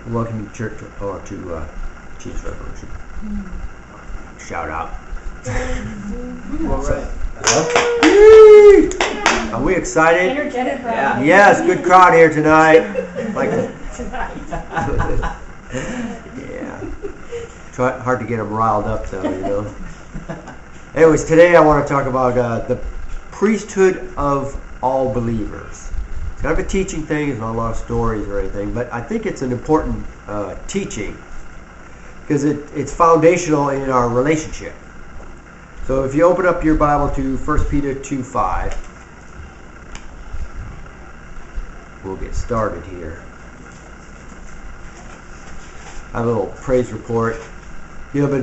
Welcome to church or to Jesus Revolution. Shout out. All right. Are we excited? Energetic. Yeah. Yes, good crowd here tonight. Like, yeah. Hard to get them riled up though, you know. Anyways, today I want to talk about the priesthood of all believers. It's kind of a teaching thing. It's not a lot of stories or anything, but I think it's an important teaching because it's foundational in our relationship. So if you open up your Bible to 1 Peter 2:5, we'll get started here. I have a little praise report. You know,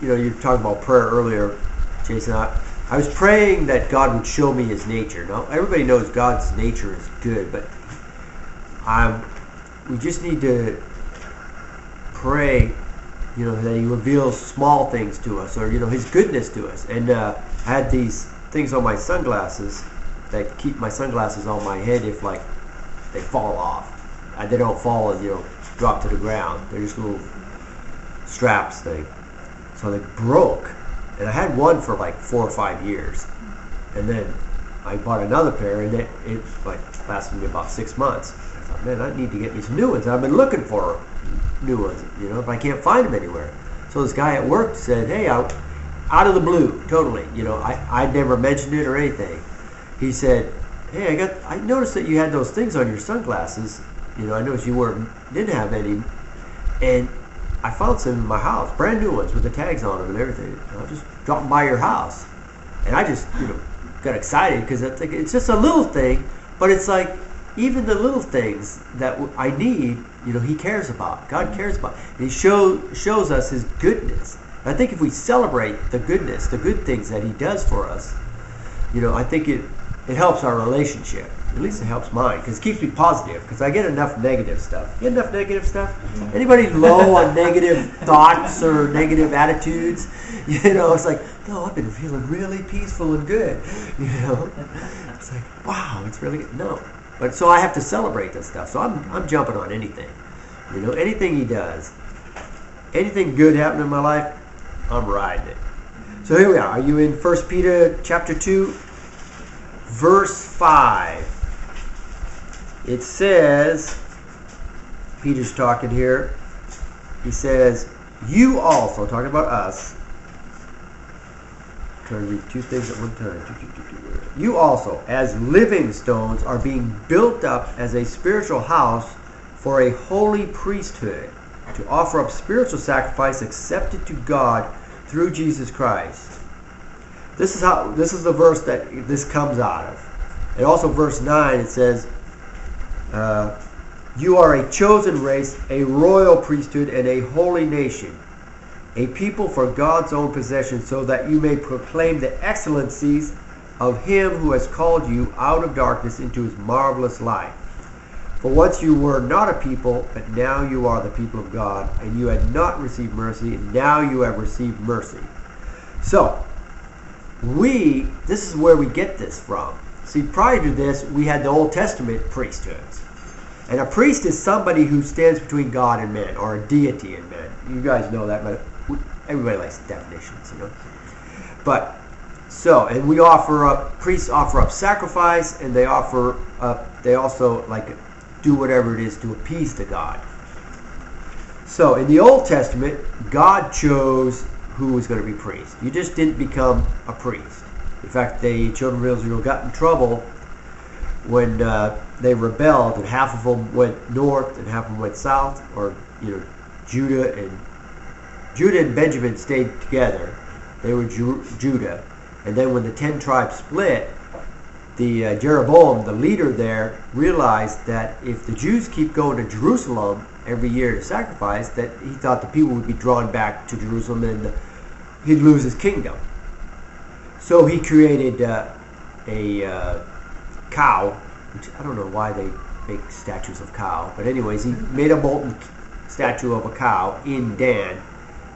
you were talking about prayer earlier, Jason. I was praying that God would show me His nature. Now, everybody knows God's nature is good, but we just need to pray, you know, that He reveals small things to us, or, you know, His goodness to us. And I had these things on my sunglasses that keep my sunglasses on my head if, like, they fall off. They don't fall and, you know, drop to the ground. They're just little straps thing. So they broke. And I had one for like 4 or 5 years. And then I bought another pair, and it like lasted me about 6 months. I thought, man, I need to get me some new ones. I've been looking for new ones, you know, but I can't find them anywhere. So this guy at work said, hey, out of the blue, totally, you know, I'd never mentioned it or anything. He said, hey, I noticed that you had those things on your sunglasses. You know, I noticed you didn't have any, and I found some in my house, brand new ones with the tags on them and everything. I was just dropping by your house, and I just, you know, got excited because it's just a little thing, but it's like even the little things that I need, you know, He cares about. God cares about, and He shows us His goodness. And I think if we celebrate the goodness, the good things that He does for us, you know, I think it helps our relationship. At least it helps mine, because it keeps me positive, because I get enough negative stuff. You get enough negative stuff? Anybody low on negative thoughts or negative attitudes? You know, it's like, no, I've been feeling really peaceful and good. You know? It's like, wow, it's really good. No. But so I have to celebrate this stuff. So I'm jumping on anything. You know, anything He does. Anything good happening in my life, I'm riding it. So here we are. Are you in 1 Peter chapter 2? Verse 5. It says, Peter's talking here, he says, you also, talking about us, I'm trying to read two things at one time. You also, as living stones, are being built up as a spiritual house for a holy priesthood, to offer up spiritual sacrifice accepted to God through Jesus Christ. This is the verse that this comes out of. And also verse 9, it says, you are a chosen race, a royal priesthood, and a holy nation, a people for God's own possession, so that you may proclaim the excellencies of Him who has called you out of darkness into His marvelous light. For once you were not a people, but now you are the people of God, and you had not received mercy, and now you have received mercy. So, this is where we get this from. See, prior to this, we had the Old Testament priesthoods. And a priest is somebody who stands between God and man, or a deity and man. You guys know that, but everybody likes definitions, you know. But, so, and priests offer up sacrifice, and they also, like, do whatever it is to appease to God. So, in the Old Testament, God chose who was going to be priest. You just didn't become a priest. In fact, the children of Israel got in trouble when they rebelled, and half of them went north and half of them went south, or, you know, Judah and Benjamin stayed together. They were Judah. And then when the 10 tribes split, the Jeroboam, the leader there, realized that if the Jews keep going to Jerusalem every year to sacrifice, that he thought the people would be drawn back to Jerusalem and he'd lose his kingdom. So he created a cow, which I don't know why they make statues of cow, but anyways, he made a molten statue of a cow in Dan,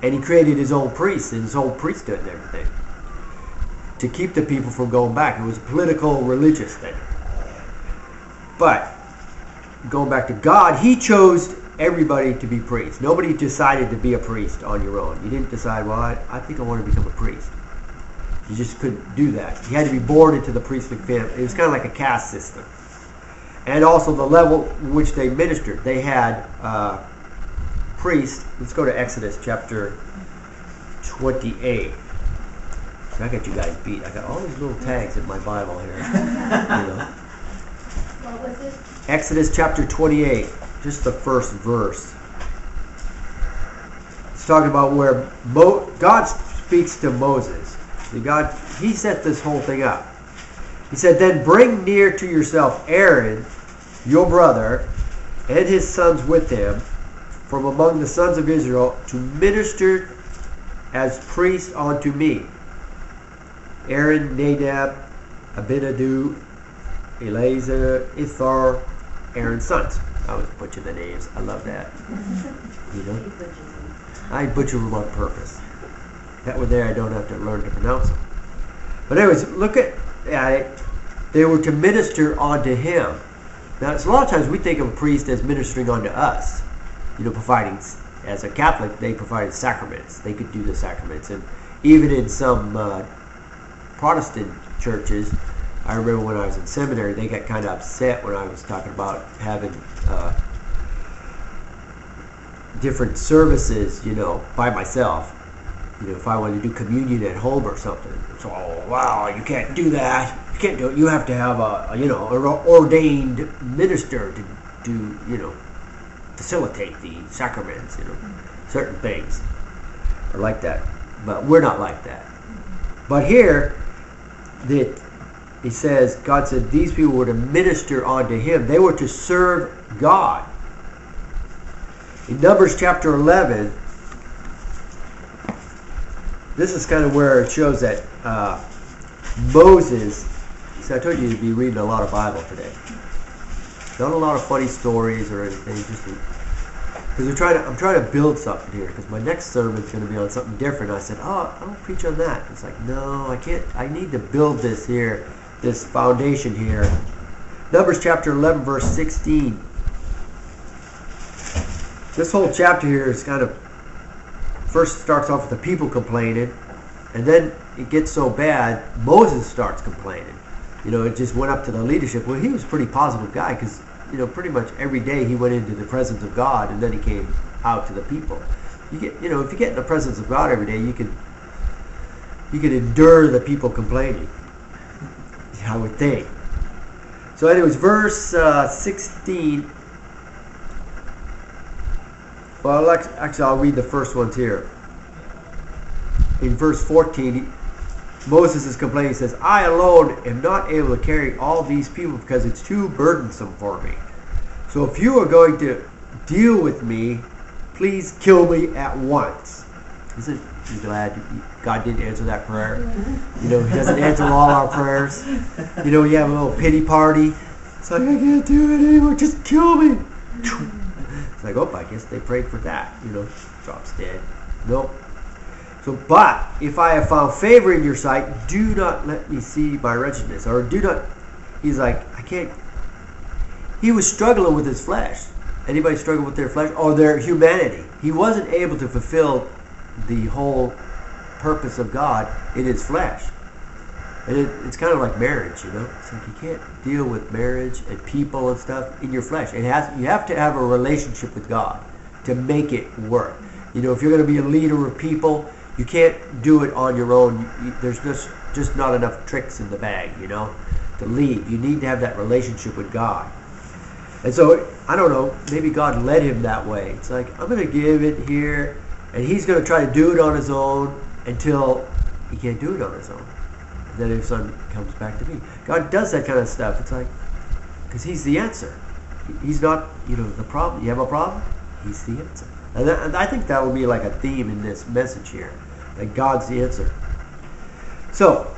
and he created his own priests and his own priesthood and everything to keep the people from going back. It was a political, religious thing. But going back to God, He chose everybody to be priests. Nobody decided to be a priest on your own. You didn't decide, well, I think I want to become a priest. You just couldn't do that. You had to be born into the priestly family. It was kind of like a caste system. And also the level in which they ministered. They had priests. Let's go to Exodus chapter 28. So I got you guys beat. I got all these little tags in my Bible here. What was it? Exodus chapter 28, just the first verse. It's talking about where God speaks to Moses. He set this whole thing up. He said, "Then bring near to yourself Aaron, your brother, and his sons with him, from among the sons of Israel, to minister as priests unto me. Aaron, Nadab, Abinadu, Eleazar, Ithar, Aaron's sons." I always butcher the names. I love that. I butcher them on purpose. That way there I don't have to learn to pronounce them. But anyways, look at it. They were to minister unto him. Now, a lot of times we think of a priest as ministering unto us. Providing, as a Catholic, they provided sacraments. They could do the sacraments. And even in some Protestant churches, I remember when I was in seminary, they got kind of upset when I was talking about having different services, by myself. If I wanted to do communion at home or something. So, wow, you can't do that. You can't do it. You have to have an ordained minister to facilitate the sacraments, certain things are like that. But we're not like that. But here, he says, God said these people were to minister unto him. They were to serve God. In Numbers chapter 11, this is kind of where it shows that Moses, see, I told you to be reading a lot of Bible today. Not a lot of funny stories or anything, just because I'm trying to build something here, because my next sermon is going to be on something different. I said, I'll preach on that. It's like, no, I can't. I need to build this here, this foundation here. Numbers chapter 11, verse 16. This whole chapter here is kind of, first starts off with the people complaining, and then it gets so bad, Moses starts complaining. It just went up to the leadership. Well, he was a pretty positive guy, because pretty much every day he went into the presence of God, and then he came out to the people. If you get in the presence of God every day, you can endure the people complaining, I would think. So anyways, verse 16. Well, actually, I'll read the first ones here. In verse 14, Moses is complaining. He says, "I alone am not able to carry all these people because it's too burdensome for me. So if you are going to deal with me, please kill me at once." Isn't you glad God didn't answer that prayer? He doesn't answer all our prayers. You have a little pity party. It's like, I can't do it anymore. Just kill me. It's like, I guess they prayed for that. Drops dead. Nope. So, but if I have found favor in your sight, do not let me see my wretchedness. Or do not, he's like, I can't. He was struggling with his flesh. Anybody struggle with their flesh? Or their humanity. He wasn't able to fulfill the whole purpose of God in his flesh. And it's kind of like marriage, It's like you can't deal with marriage and people and stuff in your flesh. You have to have a relationship with God to make it work. If you're going to be a leader of people, you can't do it on your own. There's just not enough tricks in the bag, to lead. You need to have that relationship with God. And so, I don't know, maybe God led him that way. It's like, I'm going to give it here, and he's going to try to do it on his own until he can't do it on his own. And then his son comes back to me. God does that kind of stuff. It's like, because he's the answer. He's not, the problem. You have a problem? He's the answer. And I think that will be like a theme in this message here, that God's the answer. So,